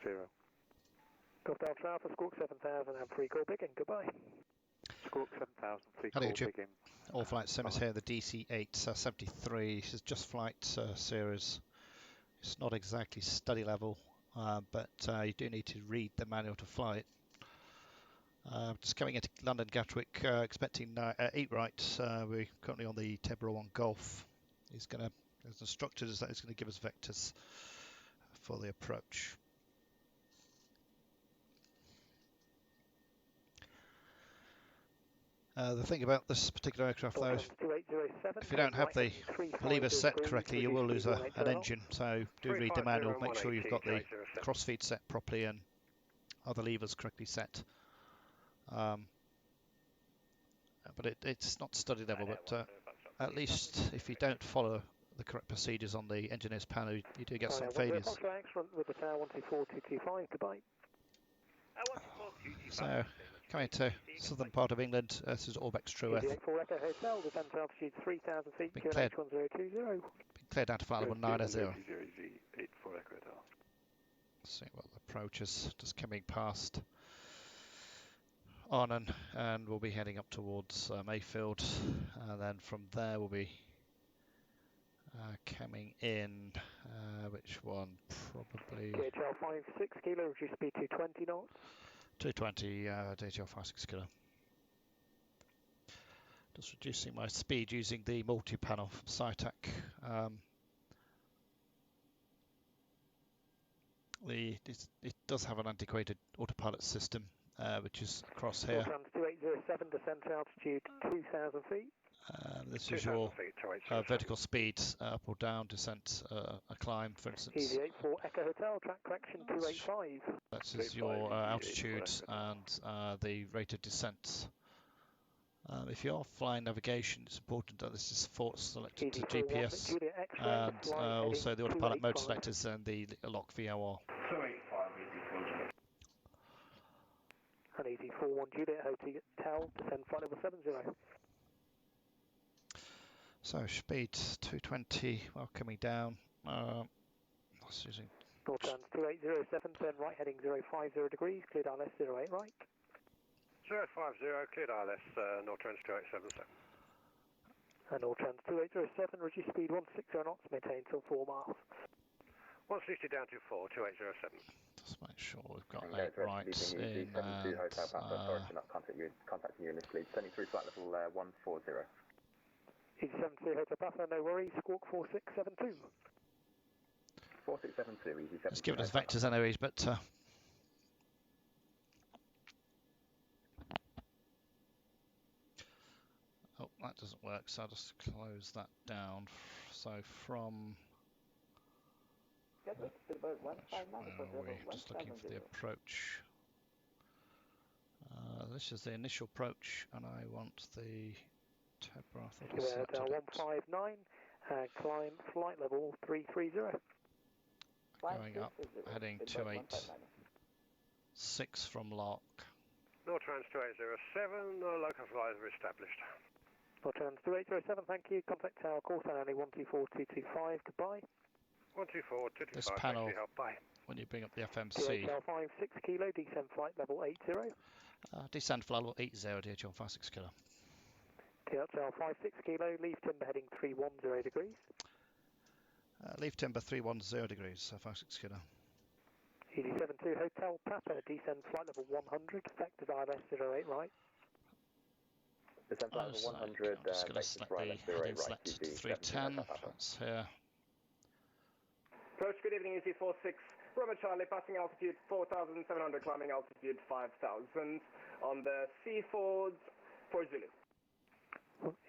0. Golf Alpha, Squawk 7000 and free call begin, goodbye. Squawk 7000, free Hello, call Chip. begin. All flight simmers here, the DC-8-73. This is just flight series. It's not exactly study level, but you do need to read the manual to fly it. Just coming into London Gatwick, expecting 8 right. We're currently on the Tebra 1 Golf. He's going to, as instructed, is that he's going to give us vectors for the approach. The thing about this particular aircraft, though, if you don't have the levers set correctly, you will lose an engine. So do read the manual, make sure you've got the crossfeed set properly and other levers correctly set. But it's not study level, but at least if you don't follow the correct procedures on the engineer's panel, you do get some failures. So, coming to southern part of England, this is Orbex Trueth. Been cleared down to flight level 90. Let's see what the approach is, just coming past Arnhem, and we'll be heading up towards Mayfield, and then from there we'll be coming in, which one? Probably DHL 56 kilo, reduce speed to 20 knots. 220, DHL 56 kilo. Just reducing my speed using the multi-panel from SciTac. It does have an antiquated autopilot system, which is across here. 2807, descent altitude 2,000 feet. This is your vertical speed, up or down, descent, a climb, for instance. EV84 Echo Hotel, track correction 285. That is your altitude and the rate of descent. If you are flying navigation, it's important that this is selected to GPS, and also the autopilot mode selectors and the lock VOR. And EG41 Juliet Hotel, descend flight level 70. So speed 220 while coming down. That's using North 2807, turn right heading 050 degrees, cleared ILS 08 right. 050, cleared ILS, North Trans 2877. And North Trans 2807, reduce speed 160 knots, maintain till 4 miles. 160 down to 4, 2807. Just make sure we've got 8 rights in, and contacting you initially, sending through flight level 140. EG72 Hotel Papa, no worries, squawk 4672. 4672, EG72. It's given us vectors anyways, but oh, that doesn't work, so I'll just close that down. So from just looking for the approach. This is the initial approach, and I want the Tebra. I thought I selected it. 159, climb flight level 330. Going up, heading 286 from Lark. North Trans 2807, local flights are established. North Trans 2807, thank you. Contact tower, call sign only 124225, goodbye. 124, This panel, when you bring up the FMC. DHL 56 kilo, descend flight level 80. Descend flight level 80, DHL 56 kilo. DHL 56 kilo, leave timber heading 310 degrees. Leave timber 310 degrees, 56 kilo. EG72 Hotel Papa, descend flight level 100, vectors ILS 08 right. Descend flight level 100, I'm just going to select the heading select 310, that's here. Approach, good evening, EG46, Bravo Charlie, passing altitude 4,700, climbing altitude 5,000 on the C4 for Zulu.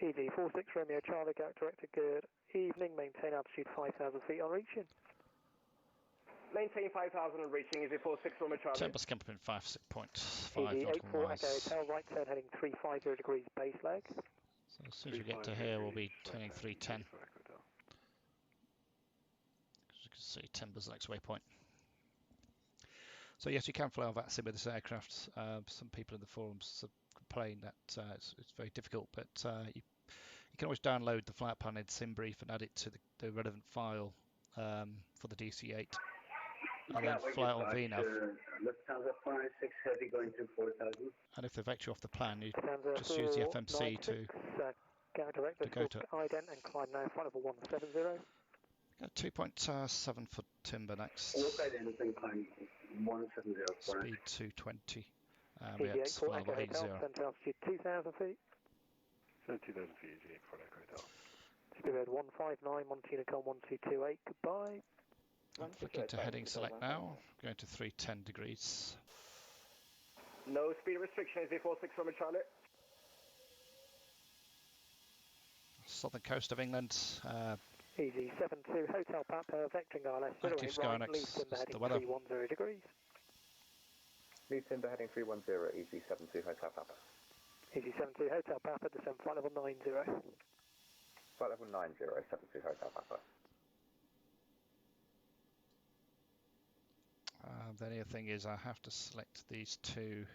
EG46 Romeo Charlie, Director, good evening, maintain altitude 5,000 feet on reaching. Maintain 5,000 on reaching, EG46 Romeo Charlie. Temperature coming in 5.5 EG84 Echo Hotel, right turn heading 350 degrees base leg. So as soon as we get to here, we'll be turning 310. As you can see, Timber's the next waypoint. So yes, you can fly on VATSIM with this aircraft. Some people in the forums complain that it's very difficult, but you can always download the flight plan in SimBrief and add it to the relevant file for the DC-8. and then fly on VNAV. Lufthansa 496 Heavy going to 4000. And if they vector off the plan, you Lufthansa just use the FMC 496, go direct to go to ident and climb now flight level 170. 2.7 foot timber next. Walk ident and climb 170. Speed 220. And we had EG84 flight Echo level Hotel, 80. center altitude 2,000 feet. 2,000 feet, EG84 Echo Hotel. Speedbird 159, Montana Com 1228, goodbye. I'm flicking to heading select now, going to 310 degrees. No speed restriction, EG46 Romeo Charlie. Southern coast of England. EG72 Hotel Papa, vectoring ILS, Active 08 right, Skynex, leave timber the heading weather. 310 degrees. Lead timber heading 310, EG72 Hotel Papa. EG72 Hotel Papa, descend flight level 90. Flight level 90, 72 Hotel Papa. The only thing is I have to select these two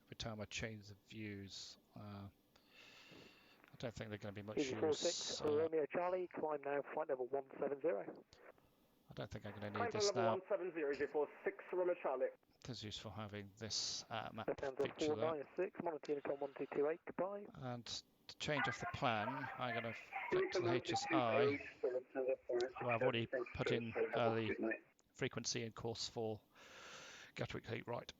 every time I change the views. I don't think they're going to be much EG46 use. Romeo Charlie, climb now flight level 170. I don't think I'm going to need Climb this level now. 170, EG46 Romeo Charlie. It's useful having this map Lufthansa feature there. 496, Montana Com 1228, goodbye. And to change off the plan, I'm going to flick to the HSI, where I've already put in the frequency and course for Gatwick right.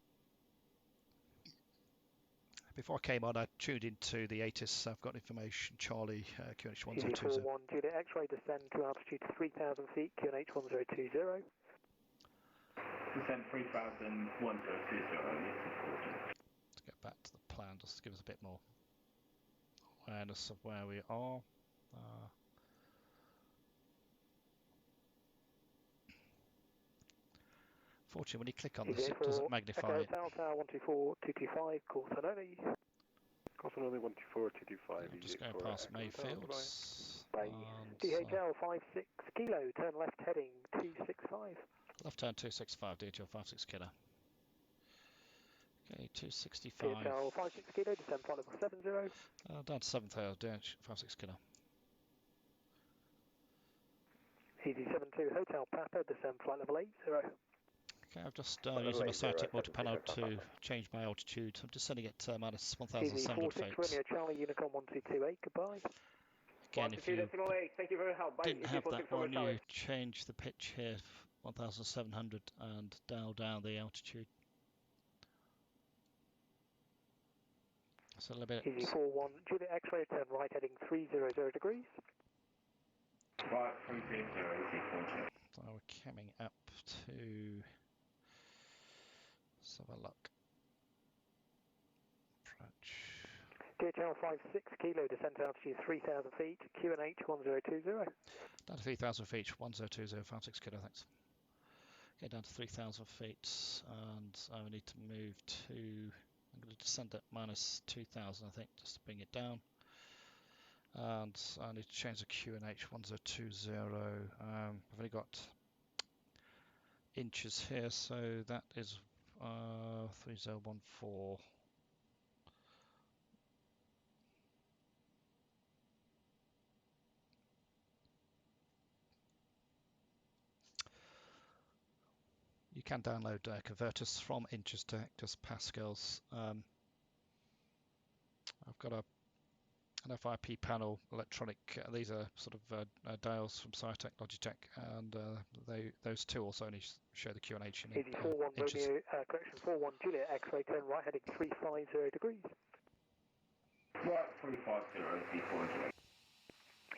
Before I came on, I tuned into the ATIS. I've got information. Charlie, QNH 1020. EG41 Juliet X-ray, descend to altitude 3,000 feet, QNH 1020. Descend 3,000, 1020. To get back to the plan, just to give us a bit more awareness of where we are. Fortunately, when you click on this, it doesn't magnify it. Hotel Tower 124225, course only. Course only 124, 225. I'm just going past Mayfields. DHL 56 kilo, turn left heading 265. Left turn 265, DHL 56 kilo. Okay, 265. DHL 56 kilo, descend flight level 70. Down to 7,000, DHL 56 kilo. EG72 Hotel Papa, descend flight level 80. Okay, I've just using my Cytic motor panel to change my altitude. I'm just sending it minus 1,700 feet. Romeo Charlie, Unicom 1228, goodbye. Again, if you thank you for your help. didn't have that one, you change the pitch here, 1,700, and dial down the altitude. So a little bit. EG41, Juliet X-ray, turn right heading 300 degrees. Right, 330, EG40. So we're coming up to. Let's have a look. Approach. DHL 56 kilo, descent altitude 3,000 feet, QNH 1020. Down to 3,000 feet, 1020, 56 kilo, thanks. Okay, down to 3,000 feet, and I need to move to. I'm going to descend at minus 2,000, I think, just to bring it down. And I need to change the QNH 1020. I've only got inches here, so that is 3014. You can download converters from inches to hectares, pascals. I've got an FIP panel electronic. These are sort of dials from Cytec, Logitech, and those two also only show the QNH in inches. Romeo, correction, 41 Juliet X-ray, turn right heading 350 degrees. Right, 350, EG40.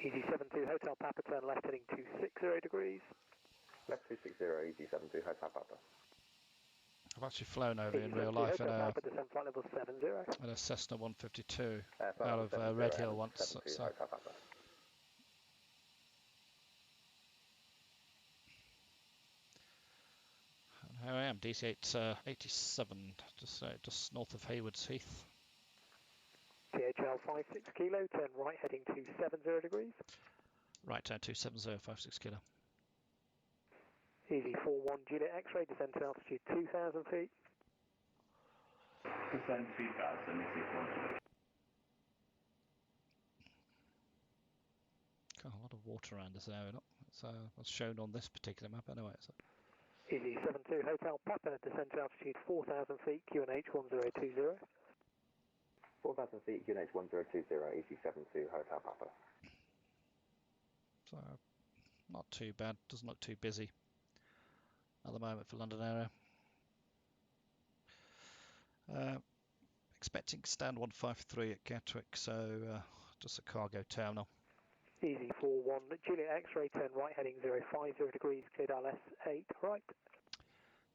EG72 Hotel Papa, turn left heading 260 degrees. Left 260, EG72 Hotel Papa. I've actually flown over in real life in a Cessna 152 out of Red Hill once. So. Here I am, DC-8-73, just north of Haywards Heath. DHL 56 kilo, turn right heading 270 degrees. Right turn 270, 56 kilo. EG41 Juliet X-ray, descent to altitude 2,000 feet. Descend 2,000, EG40. Got a lot of water around this area, not? It's shown on this particular map anyway. So. Easy 72 Hotel Papa, descend to altitude 4,000 feet, QNH 1020. 4,000 feet, QNH 1020, Easy 72 Hotel Papa. So, not too bad, doesn't look too busy at the moment for London area. Expecting stand 153 at Gatwick, so just a cargo terminal. Easy 41 Juliet X-ray, turn right heading 050 degrees, cleared ILS 8 right.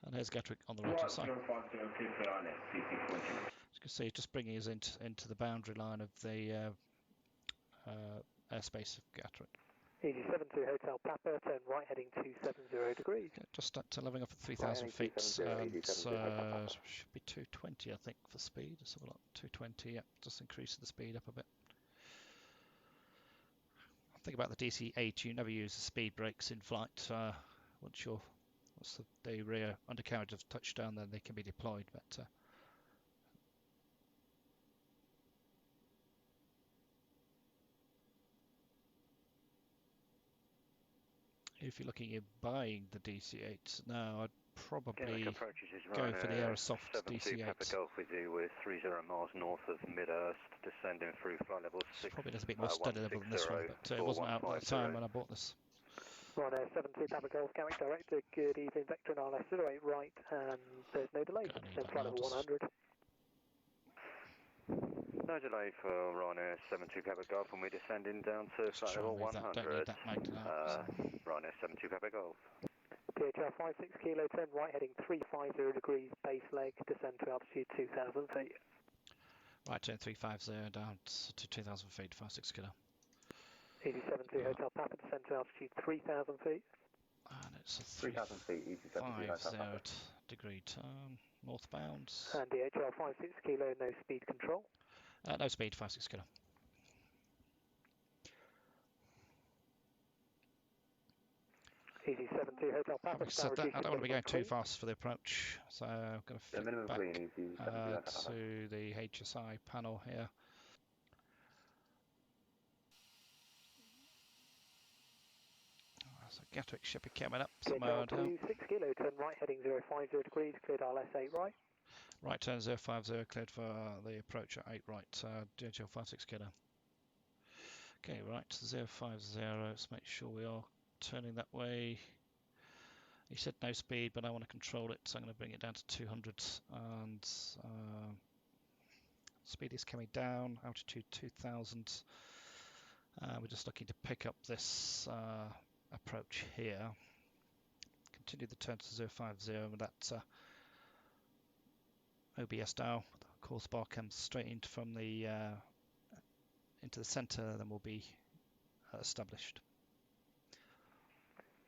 And here's Gatwick on the right hand side. 050, cleared for ILS, CC 40. As you can see, just bringing us into the boundary line of the airspace of Gatwick. Easy 72 Hotel Papa, turn right heading 270 degrees. Okay, just at leveling off at 3,000 feet, and should be 220, I think, for speed. Let's have a look. 220, yeah, just increasing the speed up a bit. Think about the DC-8, you never use the speed brakes in flight. Once the rear undercarriage has touched down, then they can be deployed. But if you're looking at buying the DC-8 now, I'd probably go for the Aerosoft DC-8. Golf with you with 30 miles north of mid-Earth, descending through flight level 6. Probably does a bit more steady level than this one, but it wasn't out at the time when I bought this. Ryanair 72 Papa Golf, Gatwick Director, good evening, Vector and ILS 08 right, and there's no delay, then flight level 100. No delay for Ryanair 72 Papa Golf, and we're descending down to flight level 100. Ryanair 72 Papa Golf. DHL 56 kilo, turn right heading 350 degrees, base leg, descend to altitude 2,000 feet. Right, turn 350 down to 2,000 feet, 56 kilo. Easy 72 Hotel Papa, descend to altitude 3,000 feet. And it's a 3,000 feet, Easy 72 Hotel Papa. degree turn, northbound. And DHL 56 kilo, no speed control. No speed, 56 kilo. Easy 72 Hotel Papa. Having said that, I don't want to be going too fast for the approach, so I'm going to flip back to the HSI panel here. So Gatwick should be coming up somewhere around here. 6 kilo, turn right heading 050 degrees, cleared ILS 8 right. Right turn 050, cleared for the approach at 8 right, DHL 56 kilo. Okay, right, 050, let's make sure we are turning that way. He said no speed, but I want to control it, so I'm going to bring it down to 200, and speed is coming down, altitude 2000. We're just looking to pick up this approach here. Continue the turn to 050 with that OBS dial. The course bar comes straight into from the into the centre, then will be established.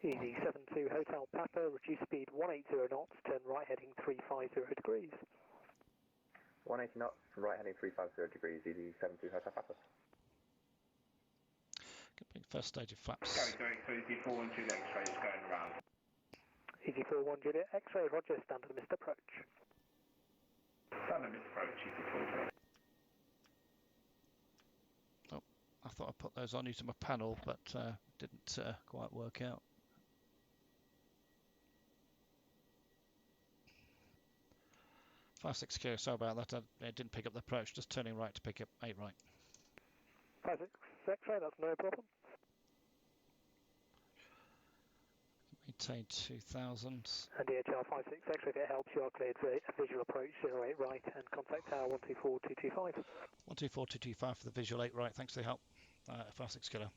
Easy 72 Hotel Papa, reduce speed 180 knots, turn right heading 350 degrees. 180 knots, right heading 350 degrees, Easy 72 Hotel Papa. First stage of flaps. Easy 41 Juliet X-ray is going around. Easy 41 Juliet X-ray, roger, standard missed approach. Standard missed approach, Easy 41. Oh, I thought I put those on using my panel, but didn't quite work out. Five 6 kilo, sorry about that. It didn't pick up the approach, just turning right to pick up 8 right. 56 X-ray, that's no problem. Maintain 2000. And DHL 56 X-ray, if it helps, you are cleared for a visual approach 08 right and contact tower 124225. 124225 for the visual 8 right, thanks for the help. 56 kilo.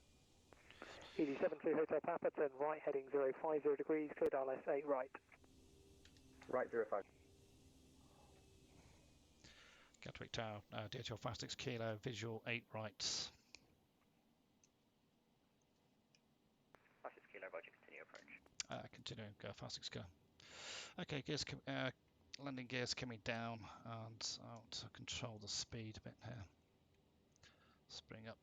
Easy 72 Hotel Papa, turn right heading 050 degrees, cleared ILS 8 right. Right 05. Gatwick Tower, DHL 56 kilo, visual 8 right. 56 kilo, roger, continue approach. Continuing, go 56 kilo. Okay, gears, landing gears coming down, and I'll to control the speed a bit here. Spring up.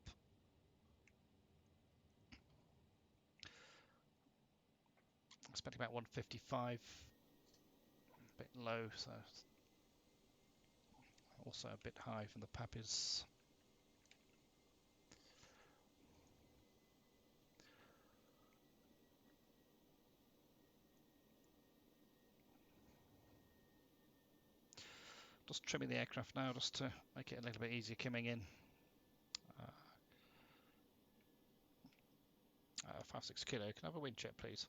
Expecting about 155, a bit low, so also a bit high from the Pappies. Just trimming the aircraft now just to make it a little bit easier coming in. 56 kilo, can I have a wind check please?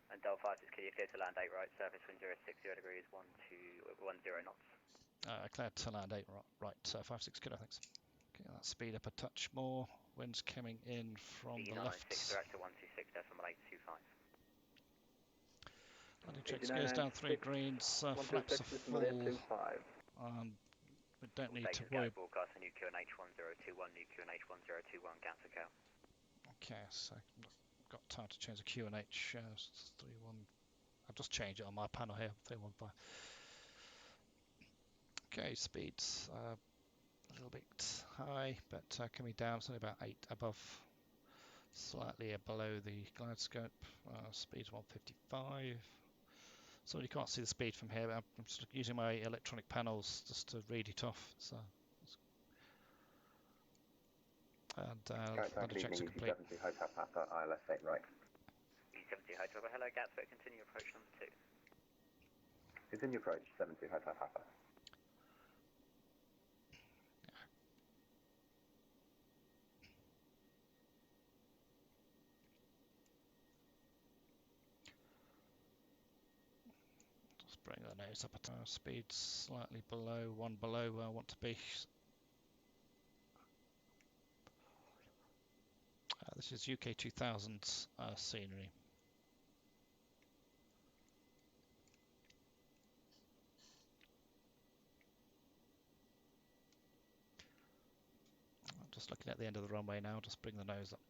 And Delta 56 kilo, clear to land 8 right, surface wind 060 degrees, 1210 knots. Cleared to land 8 right, 56 kilo, thanks. Okay, that speed up a touch more. Wind's coming in from the left. Director 126.825. Landing checks goes down 3 greens, flaps are full. We don't need to worry. Broadcast on UQNH 1021, UQNH 1021, Gatwick out. Okay, so I've got time to change the QNH. 31. I've just changed it on my panel here. 315. Okay, speeds a little bit high, but coming down. It's only about 8 above, slightly below the glide scope. Speed's 155. So you can't see the speed from here. I'm just using my electronic panels just to read it off. So, and the checks are complete. EG-70 Hotel Papa, ILS 8 right. EG-70 Hotel Papa, hello Gatwick, continue approach number 2. Continue approach, 70 Hotel Papa. Bring the nose up at speed slightly below, one below where I want to be. This is UK 2000 scenery. I'm just looking at the end of the runway now, just bring the nose up.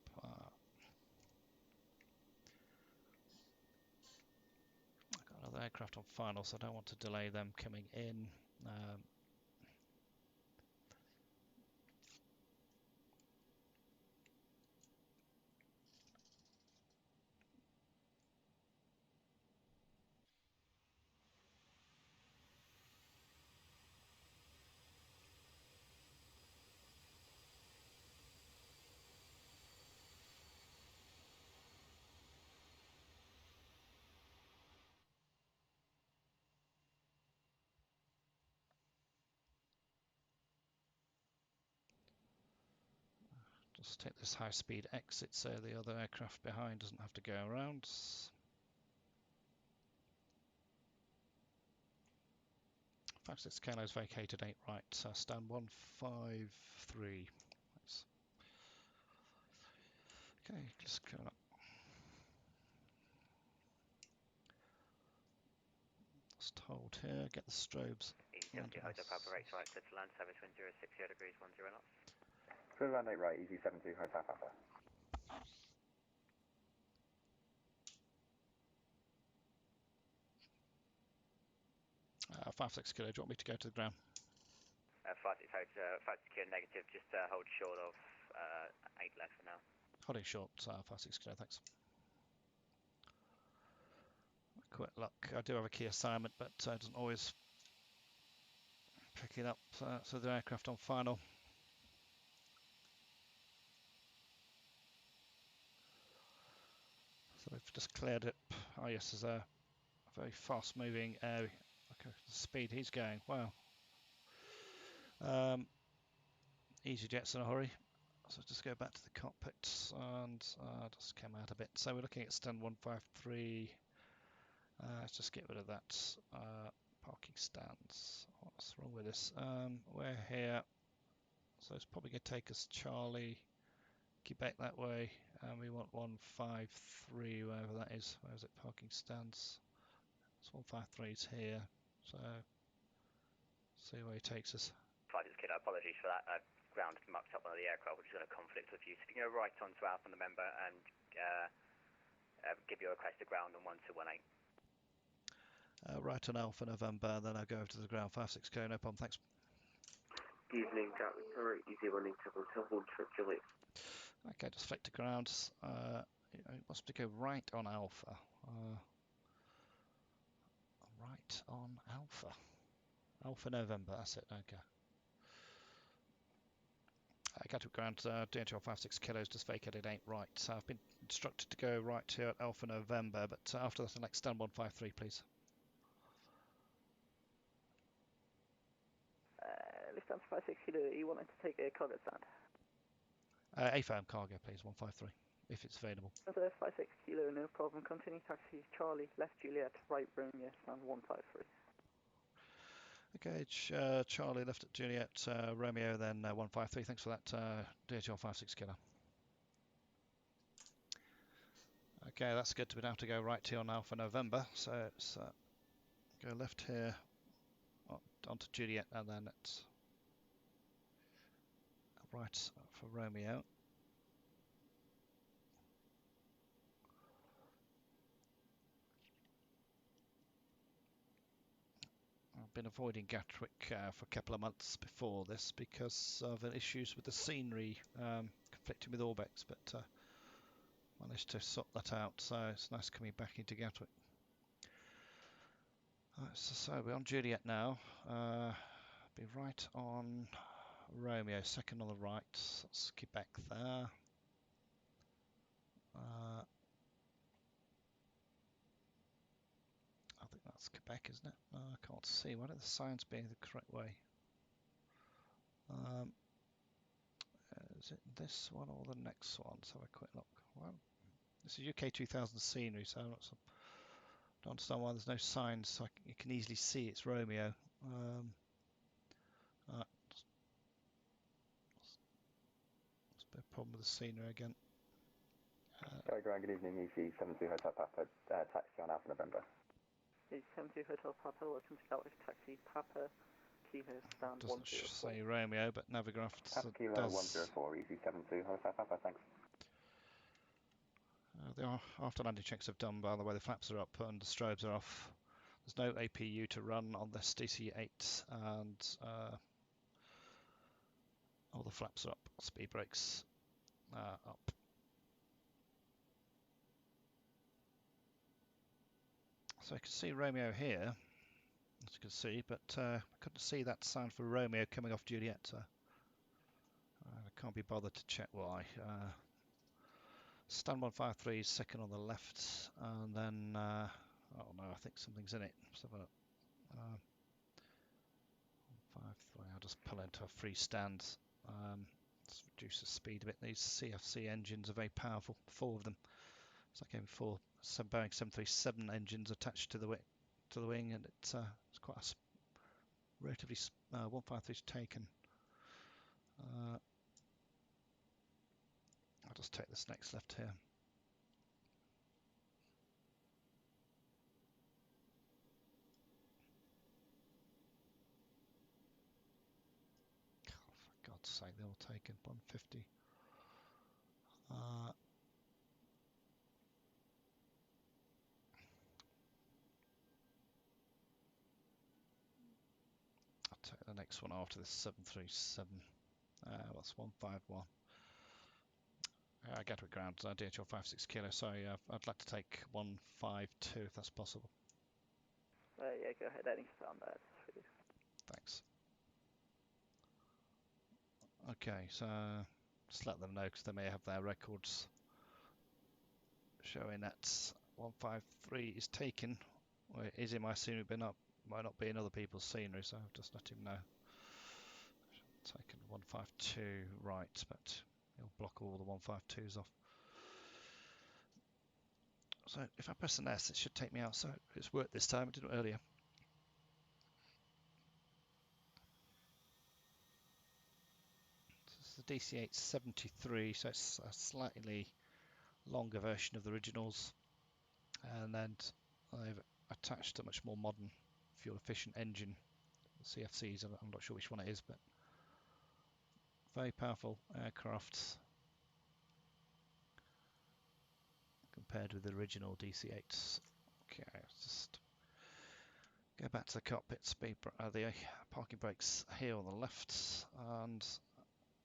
The aircraft on final, so I don't want to delay them coming in. Just take this high speed exit so the other aircraft behind doesn't have to go around. Fastest Kalo's vacated 8 right, stand 153. Nice. Okay, just coming up. Just hold here, get the strobes. EG-70 Hotel Papa, 8 right, set to land, service wind 060 degrees, 10 knots. Clear land 8 right, EG-70 Hotel Papa. 56 kilo, do you want me to go to the ground? 56 kilo negative, just hold short of 8 left for now. Holding short, 56 kilo, thanks. Quick luck, I do have a key assignment, but it doesn't always pick it up, so the aircraft on final. So we've just cleared it. Oh yes, there's a very fast moving area. Okay, the speed he's going, wow. EasyJet's in a hurry. So just go back to the cockpit and just come out a bit. So we're looking at stand 153. Let's just get rid of that parking stands. What's wrong with this? We're here. So it's probably going to take us Charlie, Quebec that way. And we want 153, wherever that is. Where is it? Parking stands. So 153's here. So see where he takes us. 56 kilo, apologies for that. Ground mucked up one of the aircraft, which is going to conflict with you. So if you can go right onto Alpha November and give your request to ground on 1218. Right on Alpha November, then I'll go over to the ground. 56 kilo, no problem, thanks. Evening, Gatwick, alright, easy running to Hotel 1 Juliet. Okay, just flick to ground. It wants to go right on Alpha. Right on Alpha. Alpha November, that's it, okay. I got to ground, DHL 56 kilos, just vacated 8 right. So I've been instructed to go right here at Alpha November, but after that, the next stand 153, please. stand for 56 kilo, you wanting to take a cargo stand? A firm cargo, please, 153, if it's available. That's 56 kilo, no problem. Continue taxi Charlie, left Juliet, right Romeo, stand 153. Okay, Charlie, left at Juliet, Romeo, then 153. Thanks for that, DHL 56 kilo. Okay, that's good to be now to go right here now for November. So it's go left here onto Juliet, and then it's right for Romeo. I've been avoiding Gatwick for a couple of months before this because of issues with the scenery conflicting with Orbex, but managed to sort that out, so it's nice coming back into Gatwick. Right, so we're on Juliet now. Be right on Romeo, second on the right. That's Quebec there. I think that's Quebec, isn't it? I can't see. Why don't the signs be the correct way? Is it this one or the next one? Let's have a quick look. Well, this is UK 2000 scenery, so I don't understand why there's no signs. So you can easily see it's Romeo. There's a bit of a problem with the scenery again. Good evening, EC72 Hotel Papa, taxi on Alpha November. EC72 Hotel Papa, welcome to Gatwick taxi Papa, Kilo stand 104. Doesn't say Romeo, but Navigraph Papa Kilo does. 104, EC72 Hotel Papa, thanks. The after landing checks have done, by the way. The flaps are up and the strobes are off. There's no APU to run on this DC-8, and all the flaps are up. Speed brakes up. So I can see Romeo here, as you can see, but I couldn't see that sign for Romeo coming off Juliet. So I can't be bothered to check why. Stand 153 is second on the left, and then oh no, I think something's in it. Let's have a look. 153. I'll just pull into a free stand. Let's reduce the speed a bit. These CFC engines are very powerful. 4 of them. It's like having 4 Boeing 737 engines attached to the wing, and it's quite a relatively 153's taken. I'll just take this next left here. For God's sake, they're all taken. 150. I'll take the next one after this 737. That's 151. Gatwick ground, DHL 56 kilo. Sorry, I'd like to take 152 if that's possible. Yeah, go ahead. Any stand there. Thanks. Okay, so just let them know because they may have their records showing that 153 is taken. Or it is in my scenery, but might not be in other people's scenery, so I'll just let him know. Taken 152 right, but he'll block all the 152s off. So if I press an S, it should take me out. So it's worked this time. It didn't earlier. This is the DC-8-73, so it's a slightly longer version of the originals, and then I've attached a much more modern, fuel-efficient engine. The CFCs, I'm not sure which one it is, but very powerful aircraft compared with the original DC-8s. Okay, just go back to the cockpit. The parking brakes here on the left, and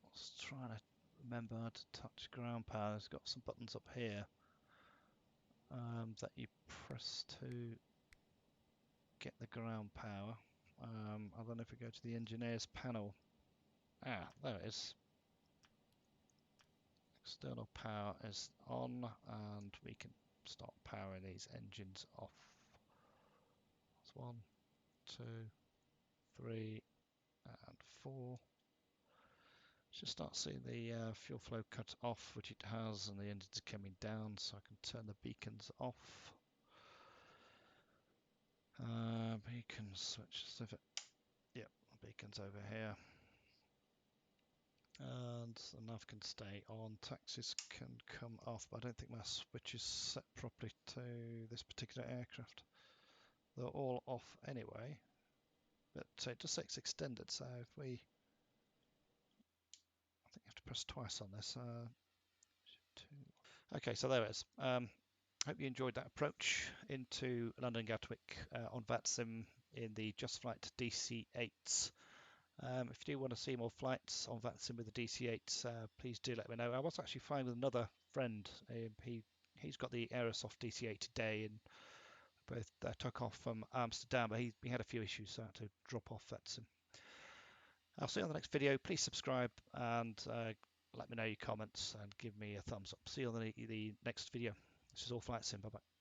I was trying to remember how to touch ground power. It's got some buttons up here that you press to get the ground power. I don't know if we go to the engineers panel. There it is. External power is on, and we can start powering these engines off. That's 1, 2, 3, and 4. Should start seeing the fuel flow cut off, which it has, and the engines are coming down, so I can turn the beacons off. Beacons switch. Yep, beacons over here. And the nav can stay on. Taxis can come off, but I don't think my switch is set properly to this particular aircraft. They're all off anyway, but it just says extended, so if we... I think you have to press twice on this. Okay, so there it is. Hope you enjoyed that approach into London Gatwick on VATSIM in the Just Flight DC-8s. If you do want to see more flights on VATSIM with the DC-8s, please do let me know. I was actually flying with another friend. He's got the Aerosoft DC-8 today, and both took off from Amsterdam, but he had a few issues, so I had to drop off VATSIM. I'll see you on the next video. Please subscribe and let me know your comments and give me a thumbs up. See you on the next video. This is All Flight Sim. Bye bye.